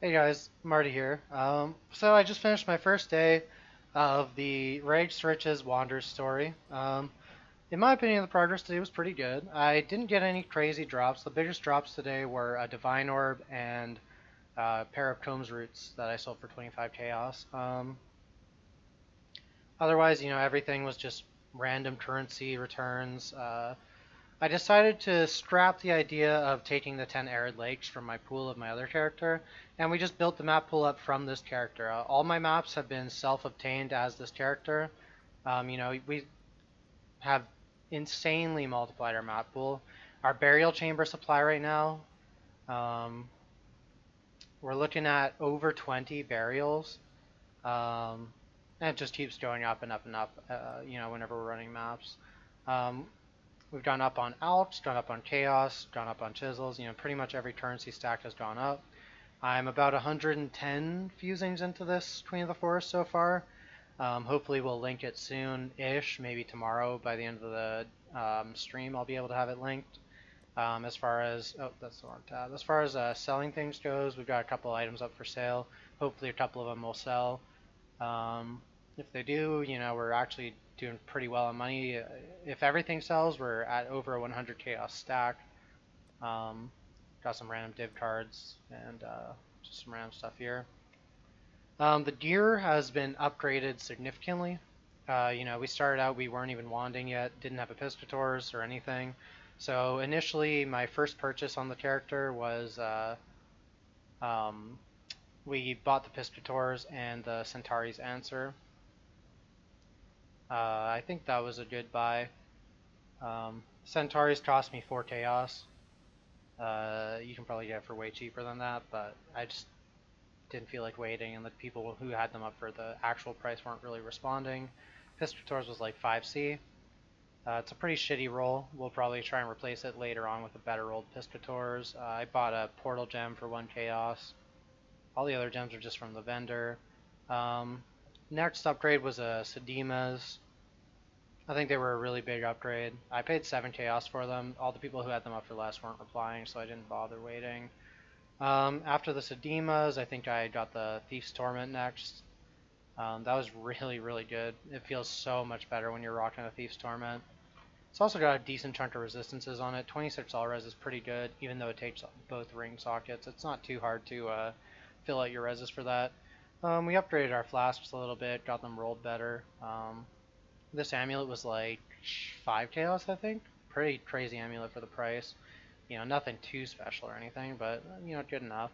Hey guys, Marty here. So I just finished my first day of the Rags to Riches Wanderers story. In my opinion, the progress today was pretty good. I didn't get any crazy drops. The biggest drops today were a Divine Orb and a pair of Combs Roots that I sold for 25 Chaos. Otherwise, everything was just random currency returns. I decided to scrap the idea of taking the 10 arid lakes from my pool of my other character, and we just built the map pool up from this character. All my maps have been self-obtained as this character. We have insanely multiplied our map pool. Our burial chamber supply right now, um, we're looking at over 20 burials. And it just keeps going up and up and up, whenever we're running maps. Um, We've gone up on Alps, gone up on Chaos, gone up on Chisels. Pretty much every currency stack has gone up. I'm about 110 fusings into this Queen of the Forest so far. Hopefully we'll link it soon-ish, maybe tomorrow by the end of the stream I'll be able to have it linked. As far as, oh, that's the wrong tab. As far as selling things goes, we've got a couple items up for sale. Hopefully a couple of them will sell. If they do, we're actually doing pretty well on money. If everything sells, we're at over a 100 chaos stack. Got some random div cards and just some random stuff here. The gear has been upgraded significantly. We started out, we weren't even wanding yet, didn't have a Piscators or anything. So initially, my first purchase on the character was we bought the Piscators and the Centauri's Answer. I think that was a good buy. Centauri's cost me 4 chaos. You can probably get it for way cheaper than that, but I just didn't feel like waiting, and the people who had them up for the actual price weren't really responding. Piscators was like 5C. It's a pretty shitty roll. We'll probably try and replace it later on with a better rolled Piscators. I bought a Portal Gem for 1 chaos. All the other gems are just from the vendor. Next upgrade was a Sedima's. I think they were a really big upgrade. I paid 7 chaos for them. All the people who had them up for less weren't replying, so I didn't bother waiting. After the Sedimas, I think I got the Thief's Torment next. That was really, really good. It feels so much better when you're rocking a Thief's Torment. It's also got a decent chunk of resistances on it. 26 all res is pretty good, even though it takes both ring sockets. It's not too hard to fill out your reses for that. We upgraded our flasks a little bit, got them rolled better. This amulet was like 5 chaos, I think. Pretty crazy amulet for the price. Nothing too special or anything, but good enough.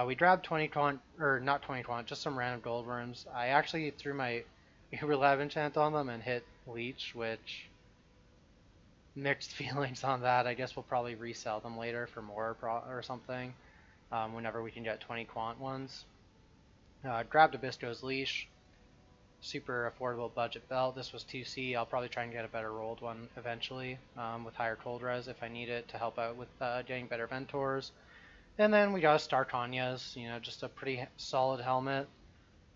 We grabbed 20 quant, or not 20 quant, just some random gold worms. I actually threw my Uber Lab enchant on them and hit Leech, which mixed feelings on that. I guess we'll probably resell them later for more or something, whenever we can get 20 quant ones. Grabbed Abisco's Leash. Super affordable budget belt. This was 2C. I'll probably try and get a better rolled one eventually, with higher cold res if I need it to help out with getting better Ventors. And then we got a Starkania's, just a pretty solid helmet.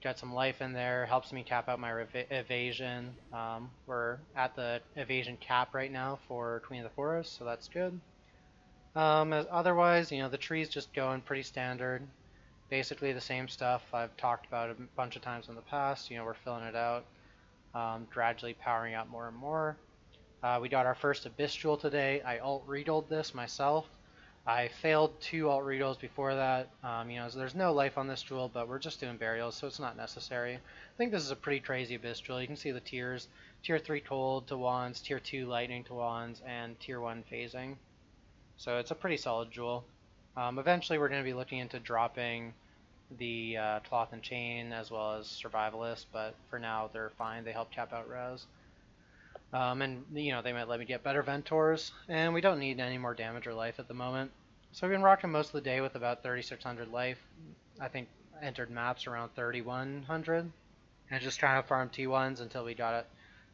Got some life in there, helps me cap out my evasion. We're at the evasion cap right now for Queen of the Forest, so that's good. Otherwise, the tree's just going pretty standard. Basically the same stuff I've talked about a bunch of times in the past. We're filling it out, gradually powering up more and more. We got our first Abyss Jewel today. I alt-redold this myself. I failed 2 alt-redos before that. So there's no life on this jewel, but we're just doing burials, so it's not necessary. I think this is a pretty crazy Abyss Jewel. You can see the tiers. Tier 3 cold to wands, Tier 2 lightning to wands, and Tier 1 phasing. So it's a pretty solid jewel. Eventually we're going to be looking into dropping the cloth and chain as well as survivalist, but for now they're fine. They help cap out res. And they might let me get better Ventors, and we don't need any more damage or life at the moment. So we've been rocking most of the day with about 3,600 life. I think entered maps around 3,100, and just trying to farm T1s until we got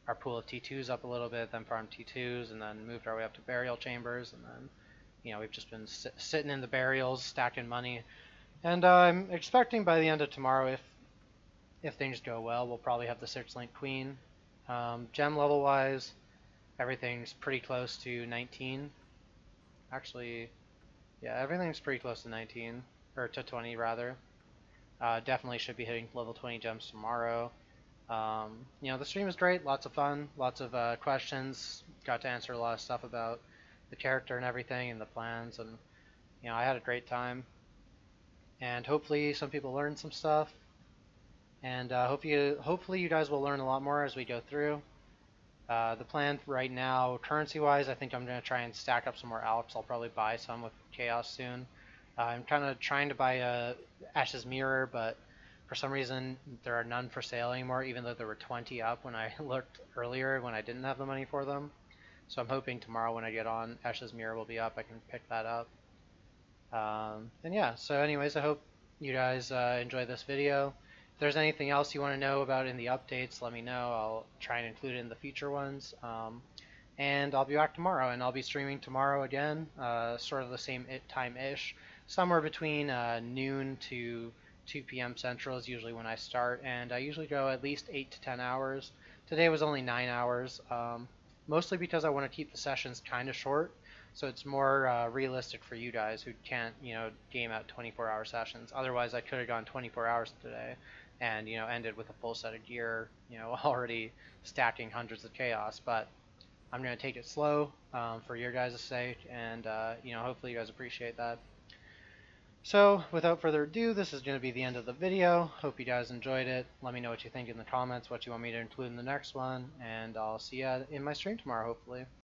our pool of T2s up a little bit, then farmed T2s, and then moved our way up to burial chambers, and then we've just been sitting in the burials, stacking money. And I'm expecting by the end of tomorrow, if things go well, we'll probably have the 6-link queen. Gem level wise, everything's pretty close to 19. Actually, yeah, everything's pretty close to 19. or to 20 rather. Definitely should be hitting level 20 gems tomorrow. The stream was great, lots of fun, lots of questions. Got to answer a lot of stuff about the character and everything and the plans, and I had a great time. And hopefully some people learned some stuff. And hopefully you guys will learn a lot more as we go through. The plan right now, currency-wise, I think I'm going to try and stack up some more Alps. I'll probably buy some with Chaos soon. I'm kind of trying to buy a Ash's Mirror, but for some reason there are none for sale anymore, even though there were 20 up when I looked earlier when I didn't have the money for them. So I'm hoping tomorrow when I get on, Ash's Mirror will be up. I can pick that up. And yeah, so anyways, I hope you guys enjoy this video. If there's anything else you want to know about in the updates, let me know. I'll try and include it in the future ones. And I'll be back tomorrow, and I'll be streaming tomorrow again, sort of the same time-ish, somewhere between noon to 2 p.m. Central is usually when I start, and I usually go at least 8 to 10 hours. Today was only 9 hours, mostly because I want to keep the sessions kind of short, so it's more realistic for you guys who can't, game out 24-hour sessions. Otherwise, I could have gone 24 hours today and, ended with a full set of gear, already stacking hundreds of chaos, but I'm going to take it slow for your guys' sake, and hopefully you guys appreciate that. So without further ado, this is going to be the end of the video. Hope you guys enjoyed it. Let me know what you think in the comments, what you want me to include in the next one, and I'll see you in my stream tomorrow, hopefully.